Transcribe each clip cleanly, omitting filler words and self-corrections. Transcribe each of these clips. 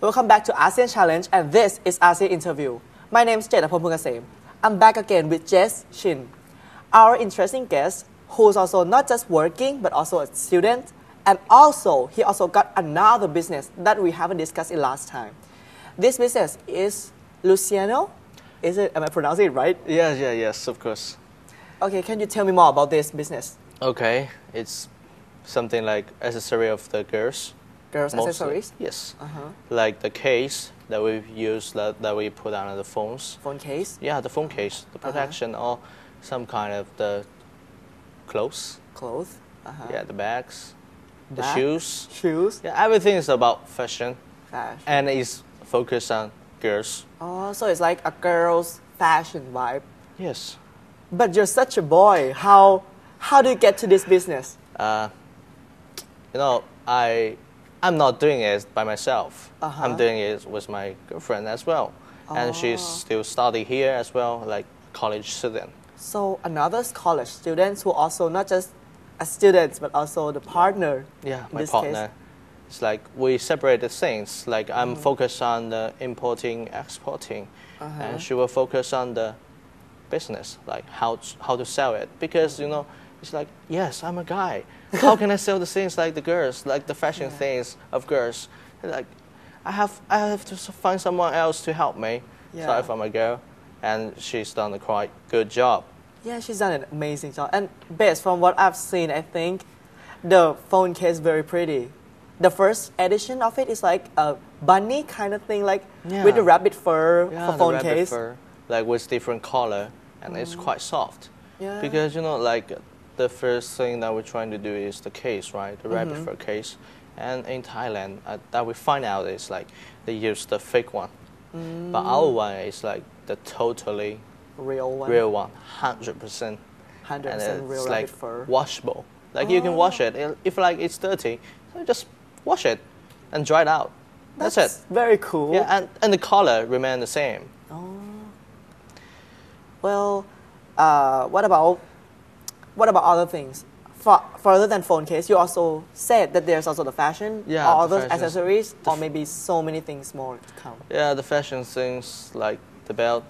Welcome back to ASEAN Challenge, and this is ASEAN Interview. My name is Jeda Phongpungkasem. I'm back again with Jess Shin, our interesting guest, who's also not just working but also a student, and also he also got another business that we haven't discussed in last time. This business is Luciano. Is it? Am I pronouncing it right? Yes, of course. Okay, can you tell me more about this business? Okay, it's something like accessory of the girls. Girls' Mostly. accessories? Yes. Like the case that we use that we put on the phones. Phone case? Yeah, the phone case, the protection, or some kind of the clothes. Clothes? Yeah, the bags, the Bag? shoes. Shoes? Yeah, everything is about fashion, Fashion. and it's focused on girls. Oh, so it's like a girl's fashion vibe. Yes. But you're such a boy. How do you get to this business? I'm not doing it by myself. Uh-huh. I'm doing it with my girlfriend as well. And she's still studying here as well, like college student. So another college student who also not just a student but also the partner. Yeah, in my this partner. Case. It's like we separated things. Like I'm focused on the importing, exporting, and she will focus on the business, like how to sell it. Because it's like, yes, I'm a guy. How can I sell the things like the girls, like the fashion things of girls? Like, I have to find someone else to help me. Yeah. So I found my girl, and she's done a quite good job. Yeah, she's done an amazing job. And based from what I've seen, I think the phone case is very pretty. The first edition of it is like a bunny kind of thing, like with the rabbit fur for phone the rabbit case. fur, like with different color, and it's quite soft. Yeah. Because like the first thing that we're trying to do is the case, right? The rabbit fur case. And in Thailand, that we find out is like they use the fake one, but our one is like the totally real one. 100%. 100% And real it's rabbit like fur. washable. Like you can wash it. If like it's dirty, so just wash it and dry it out. That's it. Very cool. Yeah, and the color remain the same. Well, what about other things? Further than phone case, you also said that there's also the fashion, Yeah, or the other fashion. accessories, or maybe so many things more to come. Yeah, the fashion things like the belt.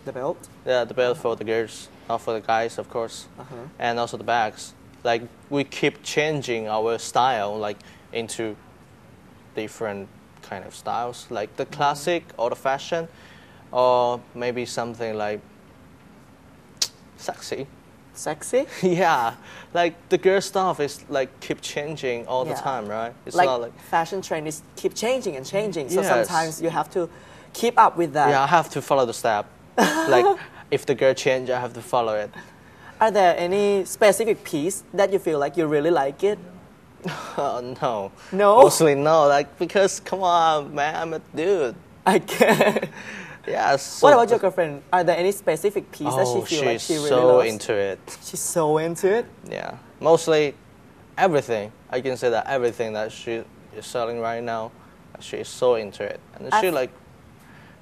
The belt. Yeah, the belt for the girls, not for the guys, of course. And also the bags. Like we keep changing our style, like into different kind of styles, like the classic or the fashion, or maybe something like sexy. Sexy? Yeah, like the girl stuff is like keep changing all the time, right? It's not like fashion trend is keep changing and changing. So Yes. sometimes you have to keep up with that. yeah, I have to follow the step. Like if the girl change, I have to follow it. Are there any specific piece that you feel like you really like it? No. No? Mostly no. Like because come on, man, I'm a dude. I can't. Yeah. So What about your girlfriend? Are there any specific piece that she feel like she's she really so loves? into it. She's so into it. Yeah, mostly everything. I can say that everything that she is selling right now, she is so into it, and she like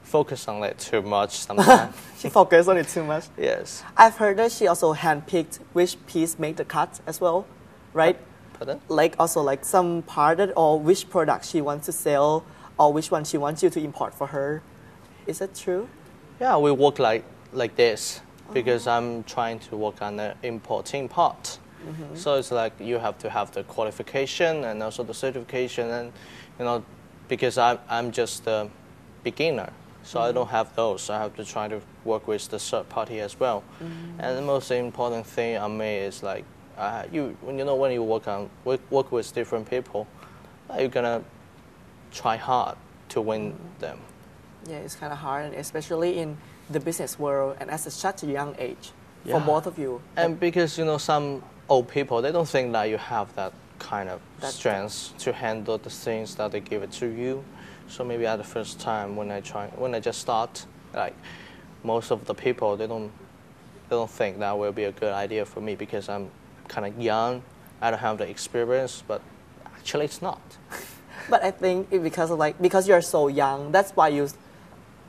focus on it too much sometimes. She focused on it too much. Yes. I've heard that she also handpicked which piece make the cut as well, right? Pardon? Like also like some part or which product she wants to sell or which one she wants you to import for her. Is that true? Yeah, we work like this because I'm trying to work on the importing part. So it's like you have to have the qualification and also the certification, and because I'm just a beginner, so I don't have those. I have to try to work with the third party as well. And the most important thing on me is like when you work with different people, you're gonna try hard to win them. Yeah, it's kind of hard, and especially in the business world and at such a young age for Yeah. both of you. And because some old people, they don't think that you have that kind of strength to handle the things that they give it to you. So maybe at the first time when I just start, like most of the people, they don't think that will be a good idea for me because I'm kind of young. I don't have the experience, but actually it's not. But I think because you're so young, that's why you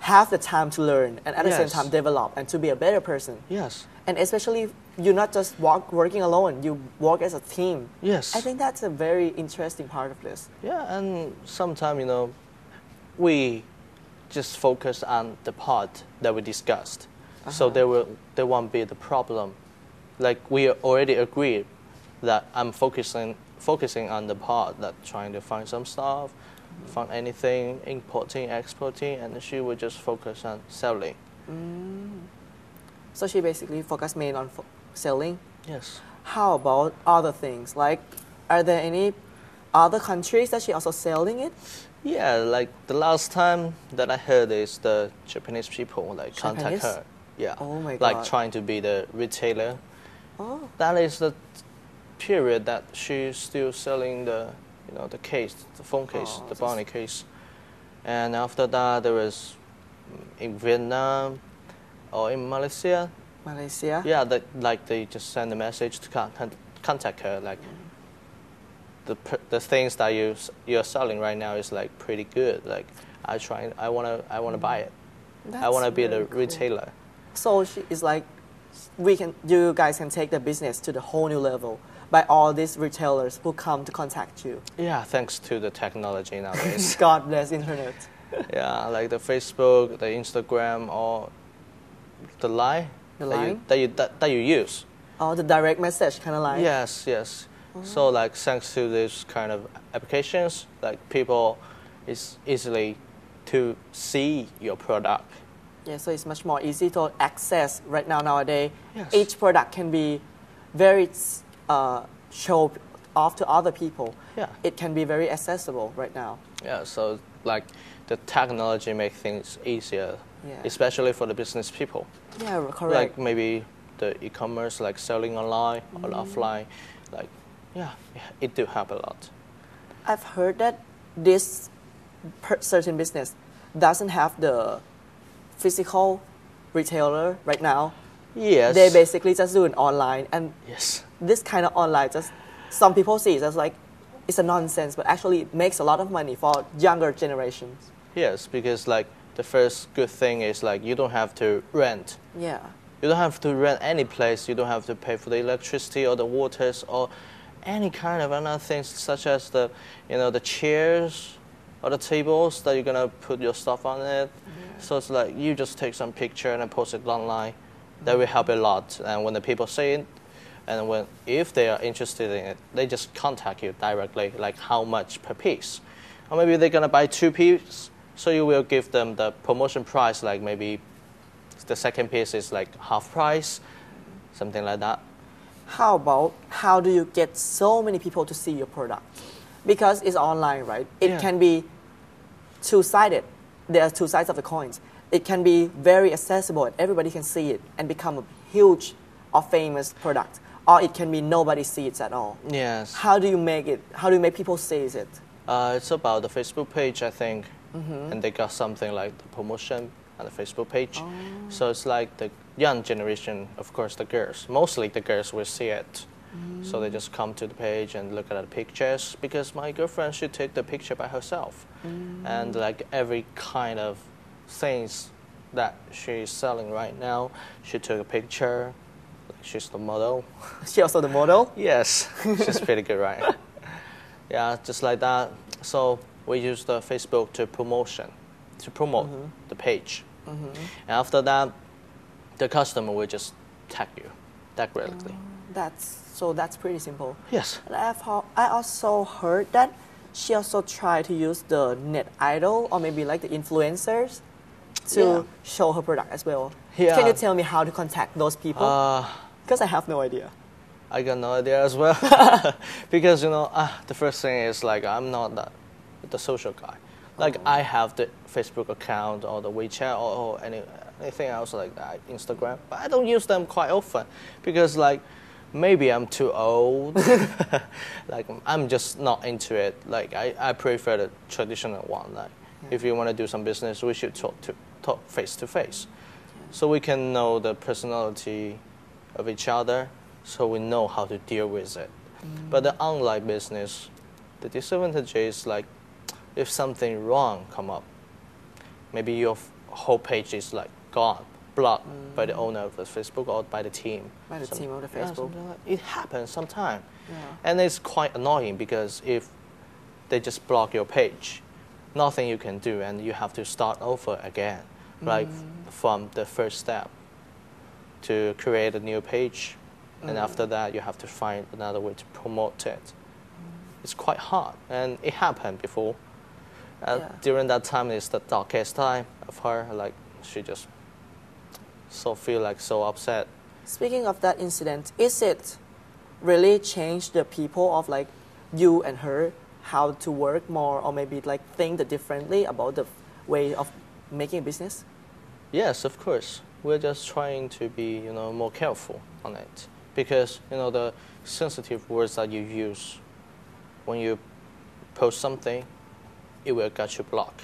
have the time to learn and at the same Yes. time develop and to be a better person. Yes. And especially you're not just working alone, you work as a team. Yes. I think that's a very interesting part of this. Yeah, and sometimes, we just focus on the part that we discussed. So there won't be the problem. Like we already agreed that I'm focusing on the part that trying to find some stuff, find anything, importing, exporting, and she will just focus on selling. So she basically focused mainly on selling. Yes. How about other things? Like, are there any other countries that she also selling it? Yeah, like the last time that I heard is the Japanese people like contact her. Yeah. Oh my God. Like trying to be the retailer. Oh. That is the period that she's still selling the, the case, the phone case, the Barney case. And after that, there was in Vietnam or in Malaysia. Malaysia? Yeah, they just send a message to contact her. Like the things that you're selling right now is like pretty good. Like I wanna buy it. I wanna be the retailer. So she is like, you guys can take the business to the whole new level by all these retailers who come to contact you. Yeah, thanks to the technology nowadays. God bless internet. Yeah, like the Facebook, the Instagram, or the line. The line? That you use. Oh, the direct message kind of line? Yes. So like thanks to this kind of applications, like people is easily to see your product. Yeah, so it's much more easy to access right now nowadays. Yes. Each product can be very show off to other people. Yeah. It can be very accessible right now. Yeah, so like the technology make things easier, especially for the business people. Yeah, correct. Like maybe the e-commerce, like selling online or offline, like it do help a lot. I've heard that this certain business doesn't have the physical retailer right now. Yes. They basically just do it online, and yes, this kind of online, just some people see it as like it's a nonsense, but actually it makes a lot of money for younger generations. Yes, because like the first good thing is like you don't have to rent. Yeah. You don't have to rent any place. You don't have to pay for the electricity or the waters or any kind of other things such as the the chairs or the tables that you're gonna put your stuff on it. So it's like you just take some picture and then post it online. That will help a lot. And when the people see it, and if they are interested in it, they just contact you directly, like how much per piece. Or maybe they're gonna buy 2 pieces, so you will give them the promotion price, like maybe the second piece is like half price, something like that. How do you get so many people to see your product? Because it's online, right? It can be two-sided. There are two sides of the coins. It can be very accessible and everybody can see it and become a huge or famous product. Or it can be nobody sees it at all. Yes. How do you make it? How do you make people see it? It's about the Facebook page, I think. And they got something like the promotion on the Facebook page. So it's like the young generation, of course, the girls. Mostly the girls will see it. So they just come to the page and look at the pictures because my girlfriend should take the picture by herself. And like every kind of things that she's selling right now, she took a picture. She's the model. She also the model? Yes, she's pretty good, right? Yeah, just like that. So we use the Facebook to promote the page. And after that, the customer will just tag you directly. That's pretty simple. Yes. And I also heard that she also tried to use the net idol or maybe like the influencers to show her product as well. Yeah. Can you tell me how to contact those people? Because I have no idea. I got no idea as well. Because, the first thing is like I'm not the social guy. Like I have the Facebook account or the WeChat or anything else like that, Instagram. But I don't use them quite often because like maybe I'm too old. Like I'm just not into it. Like I prefer the traditional one. Like if you want to do some business, we should talk face to face. So we can know the personality of each other, so we know how to deal with it. But the online business, the disadvantage is like, if something wrong come up, maybe your whole page is like gone, blocked by the owner of the Facebook or by the team. By the team of the Facebook. Yeah, it happens sometimes. And it's quite annoying because if they just block your page, nothing you can do, and you have to start over again, like from the first step to create a new page, and after that you have to find another way to promote it. It's quite hard, and it happened before. During that time, it's the darkest time of her. Like she just feel like so upset. Speaking of that incident, is it really changed the people of like you and her how to work more, or maybe like think differently about the way of making a business? Yes, of course. We're just trying to be, more careful on it, because the sensitive words that you use when you post something, it will get you blocked.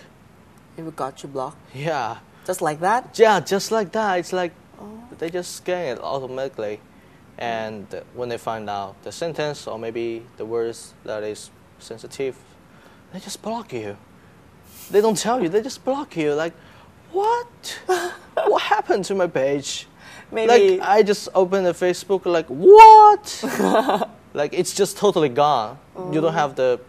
It will got you blocked. Yeah. Just like that? Yeah, just like that. It's like they just scan it automatically, and when they find out the sentence or maybe the words that is sensitive, they just block you. They don't tell you. They just block you. Like, what? What happened to my page? Maybe like I just opened the Facebook. Like what? Like it's just totally gone. You don't have the.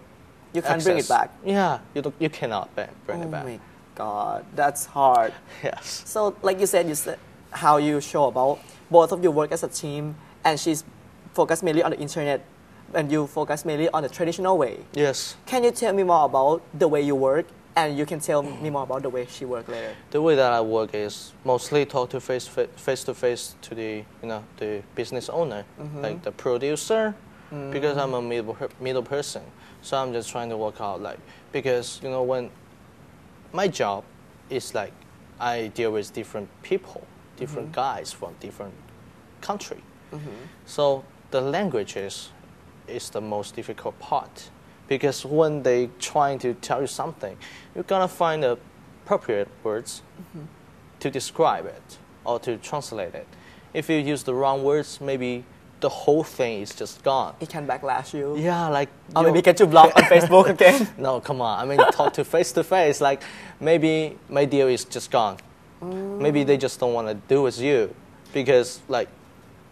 You can't access. bring it back. Yeah, you cannot bring it back. Oh my God, that's hard. Yes. So, like you said how you show about both of you work as a team, and she's focused mainly on the internet, and you focus mainly on the traditional way. Yes. Can you tell me more about the way you work, and you can tell me more about the way she works later? The way that I work is mostly talk to face to face to the the business owner, like the producer, because I'm a middle person. So I'm just trying to work out because when my job is like I deal with different people, different guys from different country. So the language is the most difficult part, because when they trying to tell you something, you're gonna find the appropriate words to describe it or to translate it. If you use the wrong words, maybe the whole thing is just gone. It can backlash you. Yeah, like or maybe get you blocked on Facebook again. No, come on. I mean, talk to face. Like maybe my deal is just gone. Maybe they just don't want to do with you, because like,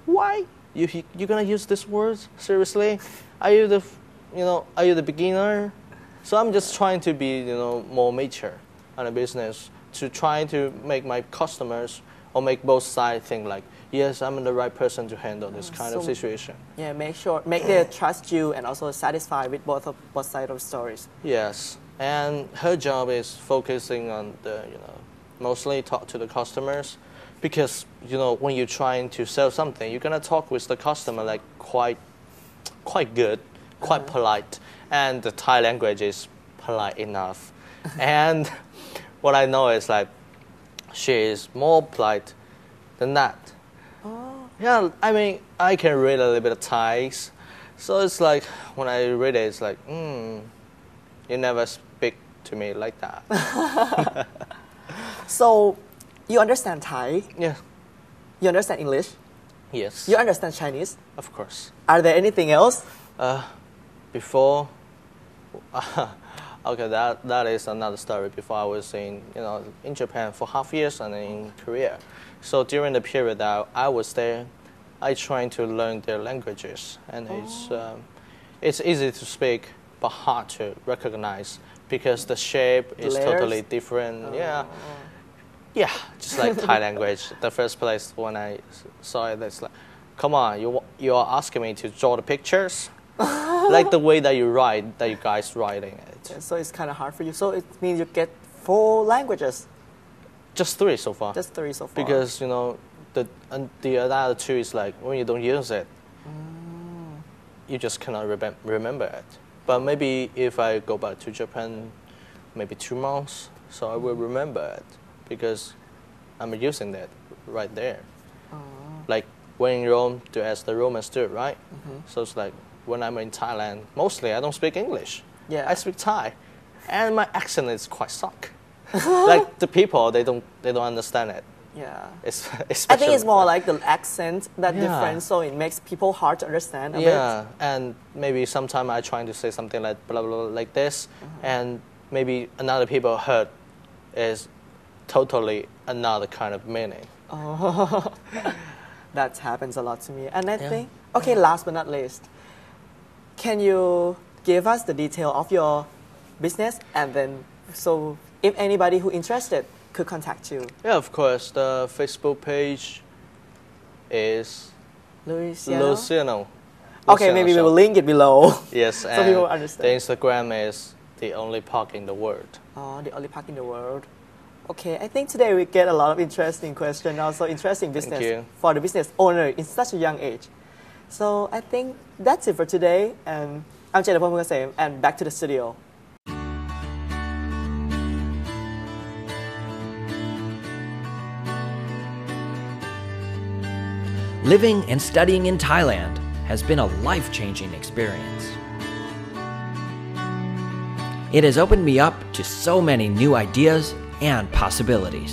why you gonna use these words seriously? Are you the beginner? So I'm just trying to be more mature on a business, to try to make my customers or make both sides think like, yes, I'm the right person to handle this kind of situation. Yeah, make them trust you and also satisfied with both sides of stories. Yes, and her job is focusing on the mostly talk to the customers, because when you're trying to sell something, you're gonna talk with the customer like quite good, quite polite, and the Thai language is polite enough. And what I know is like she is more polite than that. Yeah, I mean, I can read a little bit of Thai, so it's like when I read it, it's like, you never speak to me like that. So, you understand Thai? Yeah. You understand English? Yes. You understand Chinese? Of course. Are there anything else? Before, okay, that is another story. Before I was in Japan for half years and then in Korea. So during the period that I was there, I trying to learn their languages, and it's easy to speak but hard to recognize, because the shape is totally different. Yeah, just like Thai language. The first place when I saw it, it's like, come on, you are asking me to draw the pictures, like the way that you guys writing it. So it's kind of hard for you. So it means you get 4 languages. Just 3 so far. Just 3 so far. Because the other 2 is like when you don't use it, you just cannot remember it. But maybe if I go back to Japan, maybe 2 months, so I will remember it, because I'm using that right there. Like when in Rome, do as the Romans do, right? So it's like when I'm in Thailand, mostly I don't speak English. Yeah. I speak Thai, and my accent is quite suck. Like the people, they don't understand it. Yeah. I think it's more like the accent that different, so it makes people hard to understand a bit. And maybe sometime I trying to say something like blah blah like this, and maybe another people heard is totally another kind of meaning. Oh, that happens a lot to me. And I think, okay, last but not least, can you give us the detail of your business and then So if anybody who interested could contact you. Yeah, of course. The Facebook page is Luciano. Okay, maybe we will link it below. Yes, so and people understand. The Instagram is the only park in the world. Oh, the only park in the world. Okay, I think today we get a lot of interesting questions, also interesting business for the business owner in such a young age. So I think that's it for today, and I'm เจตพล ภูมิเกษม and back to the studio. Living and studying in Thailand has been a life-changing experience. It has opened me up to so many new ideas and possibilities.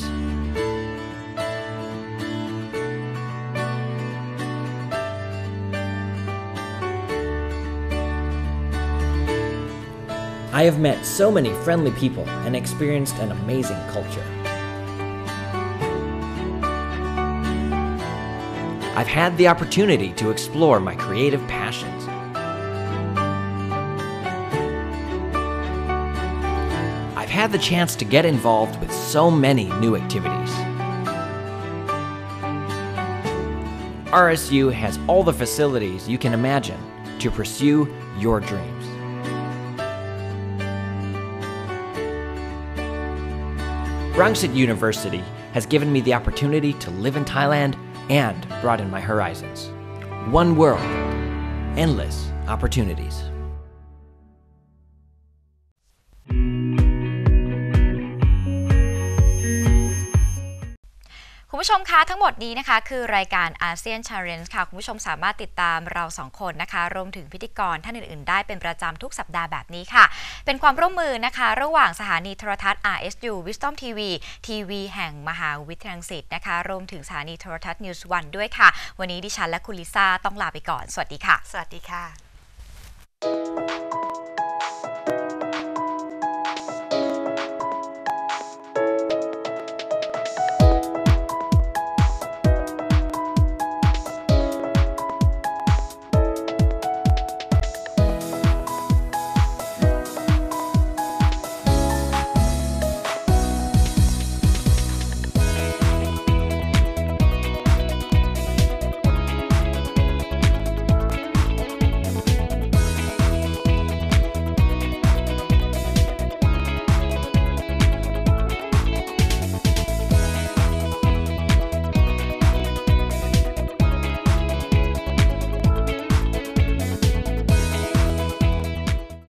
I have met so many friendly people and experienced an amazing culture. I've had the opportunity to explore my creative passions. I've had the chance to get involved with so many new activities. RSU has all the facilities you can imagine to pursue your dreams. Rangsit University has given me the opportunity to live in Thailand and broaden my horizons. One world, endless opportunities. คุณผู้ชมคะทั้งหมดนี้นะคะคือรายการ ASEAN Challenge ค่ะคุณผู้ชมสามารถติดตามเรา2คนนะคะรวมถึงพิธีกรท่านอื่นๆได้เป็นประจำทุกสัปดาห์แบบนี้ค่ะเป็นความร่วมมือนะคะระหว่างสถานีโทรทัศน์ RSU WisdomTV ทีวีแห่งมหาวิทยาลัยรังสิตนะคะรวมถึงสถานีโทรทัศน์ News 1ด้วยค่ะวันนี้ดิฉันและคุณลิซ่าต้องลาไปก่อนสวัสดีค่ะสวัสดีค่ะ